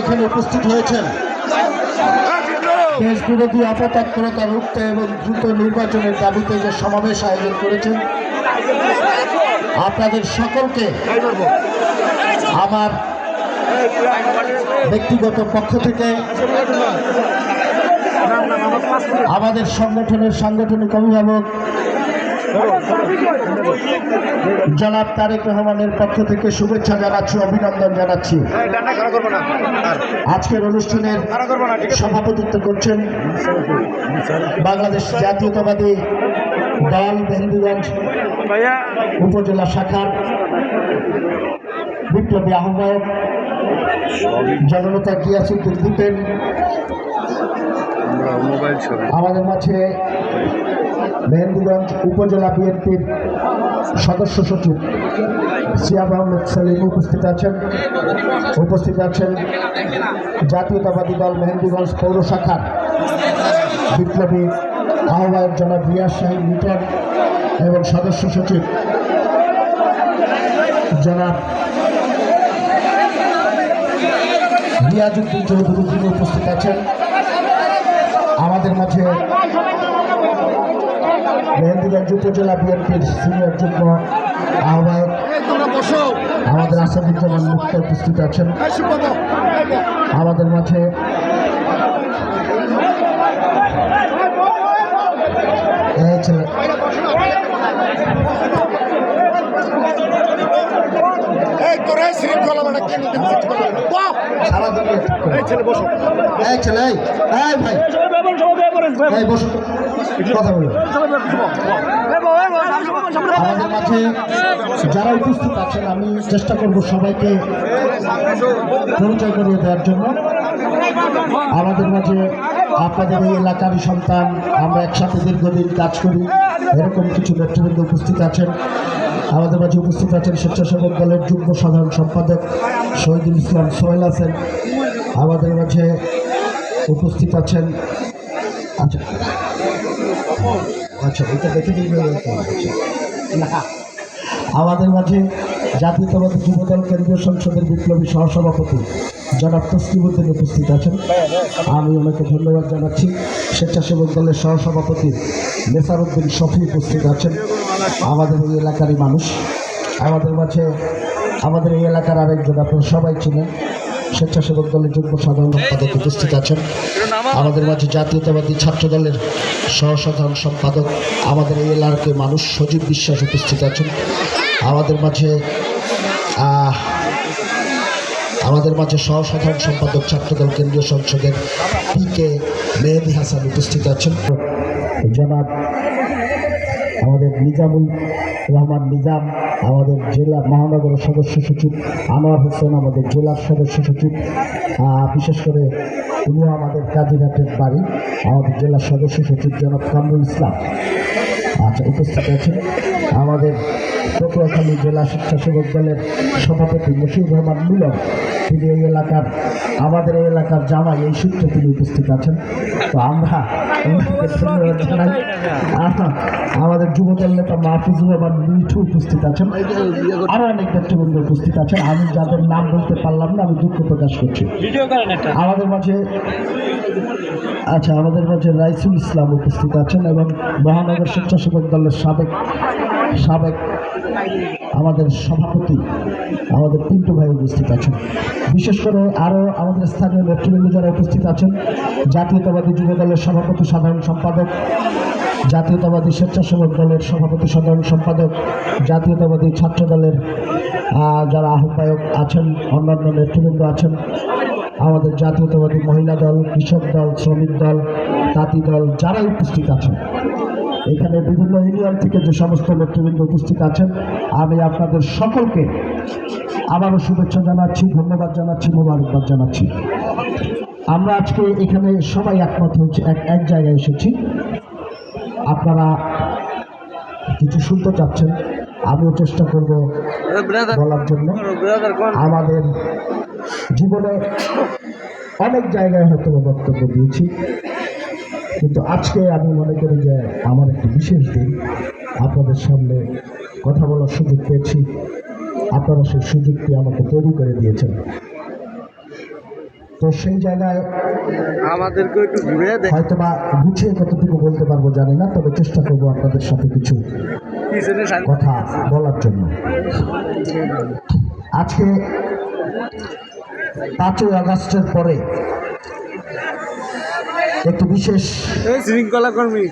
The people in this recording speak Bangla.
এখানে উপস্থিত হয়েছেন দেশ বিরোধী অপতৎপরতা রুখতে এবং দ্রুত নির্বাচনের দাবিতে যে সমাবেশ আয়োজন করেছেন, আপনাদের সকলকে আমার ব্যক্তিগত পক্ষ থেকে আমাদের সংগঠনের সাংগঠনিক অভিভাবক জনাব তারেক রহমানের পক্ষ থেকে শুভেচ্ছা জানাচ্ছি, অভিনন্দন জানাচ্ছি। আজকের অনুষ্ঠানের সভাপতিত্ব করছেন বাংলাদেশ জাতীয়তাবাদী দল মেহেন্দিগঞ্জ উপজেলা শাখার বিপ্লবী আহ্বায়ক জননেতা গিয়াসউদ্দিন দীপেন। আমাদের মাঝে মেহেন্দিগঞ্জ উপজেলা বিএনপির সদস্য সচিব সিয়াব আহমেদ সেলিম উপস্থিত আছেন জাতীয়তাবাদী দল মেহেন্দিগঞ্জ পৌর শাখার বিপ্লবী আহ্বায়ক জনাব রিয়াজ শাহীন মিটন এবং সদস্য সচিব জনাব রিয়াজউদ্দিন চৌধুরী তিনি উপস্থিত আছেন। আমাদের মাঝে মেহেন্দিগঞ্জ উপজেলা বিএনপির সিনিয়র যুগ্ম আহ্বায়ক আমাদের আসাদুজ্জামান মুক্ত উপস্থিত আছেন। আমাদের মাঝে আমাদের মাঝে যারা উপস্থিত আছেন আমি চেষ্টা করব সবাইকে পরিচয় করিয়ে দেওয়ার জন্য। আমাদের মাঝে আপনাদের এই এলাকারই সন্তান, আমরা একসাথে দীর্ঘদিন কাজ করি, এরকম কিছু নেতৃবৃন্দ উপস্থিত আছেন। আমাদের মাঝে উপস্থিত আছেন স্বেচ্ছাসেবক দলের যুগ্ম সাধারণ সম্পাদক শহীদুল ইসলাম সোহেল আছেন। আমাদের মাঝে উপস্থিত আছেন এটা দেখে আমাদের মাঝে জাতীয়তাবাদী যুবদল কেন্দ্রীয় সংসদের বিপ্লবী সহসভাপতি জনাব তসলিমউদ্দিন উপস্থিত আছেন। আমি ওনাকে ধন্যবাদ জানাচ্ছি। স্বেচ্ছাসেবক দলের সহসভাপতি নেসার উদ্দিন শফি উপস্থিত আছেন, আমাদের এই এলাকারই মানুষ। আমাদের মাঝে আমাদের এই এলাকার আরেকজন আপনারা সবাই চিনেন, স্বেচ্ছাসেবক দলের যুগ্ম সাধারণ সম্পাদক উপস্থিত আছেন। আমাদের মাঝে জাতীয়তাবাদী ছাত্র দলের সহসাধারণ সম্পাদক আমাদের এই এলাকার মানুষ সজীব বিশ্বাস উপস্থিত আছেন। আমাদের মাঝে সহসাধারণ সম্পাদক ছাত্রদল কেন্দ্রীয় সংসদের PK মেহেদি হাসান উপস্থিত আছেন। জনাব আমাদের নিজামুল রহমান নিজাম, আমাদের জেলা মহানগরের সদস্য সচিব আনোয়ার হোসেন, আমাদের জেলার সদস্য সচিব, বিশেষ করে উনিও আমাদের কাজিরহাটের বাড়ি, আমাদের জেলার সদস্য সচিব জনাব কামরুল ইসলাম উপস্থিত আছেন। আমাদের পটুয়াখালী জেলা স্বেচ্ছাসেবক দলের সভাপতি মশিউর রহমান মিলন, তিনি এই এলাকার আমাদের এই এলাকার জামাই, এই সূত্রে তিনি উপস্থিত আছেন। তো আমরা ধন্যবাদ জানাই। আমাদের যুবদল নেতা মাহফুজুর রহমান মিঠু উপস্থিত আছেন, আরও অনেক নেতৃবৃন্দ উপস্থিত আছেন। আমি যাদের নাম বলতে পারলাম না, আমি দুঃখ প্রকাশ করছি। আমাদের মাঝে রাইসুল ইসলাম উপস্থিত আছেন এবং মহানগর স্বেচ্ছাসেবক দলের সাবেক আমাদের সভাপতি আমাদের পিন্টু ভাই উপস্থিত আছেন। বিশেষ করে আরও আমাদের স্থানীয় নেতৃবৃন্দ যারা উপস্থিত আছেন, জাতীয়তাবাদী যুব দলের সভাপতি সাধারণ সম্পাদক, জাতীয়তাবাদী স্বেচ্ছাসেবক দলের সভাপতি সাধারণ সম্পাদক, জাতীয়তাবাদী ছাত্র দলের যারা আহ্বায়ক আছেন, অন্যান্য নেতৃবৃন্দ আছেন, আমাদের জাতীয়তাবাদী মহিলা দল, কৃষক দল, শ্রমিক দল, তাঁতি দল, যারা উপস্থিত আছেন, এখানে বিভিন্ন ইউনিয়ন থেকে যে সমস্ত নেতৃবৃন্দ উপস্থিত আছেন, আমি আপনাদের সকলকে আবারও শুভেচ্ছা জানাচ্ছি, ধন্যবাদ জানাচ্ছি, মোবারকবাদ জানাচ্ছি। আমরা আজকে এখানে সবাই একমত হয়েছি, এক জায়গায় এসেছি। আপনারা কিছু শুনতে চাচ্ছেন, আমিও চেষ্টা করব বলার জন্য। আমাদের জীবনে অনেক জায়গায় হয়তো বক্তব্য দিয়েছি, কিন্তু আজকে আমি মনে করি যে আমার একটি বিশেষ দিন, আপনাদের সামনে কথা বলার সুযোগ পেয়েছি। আপনারা সেই সুযোগটি আমাকে তৈরি করে দিয়েছেন। তো সেই জায়গায় আমাদেরকে একটু ঘুরে দেখ হয়তো বা গুছিয়ে কতটুকু বলতে পারবো জানি না, তবে চেষ্টা করবো আপনাদের সাথে কিছু কথা বলার জন্য। আজকে 5ই আগস্টের পরে একটি বিশেষ শৃঙ্খলা কর্মী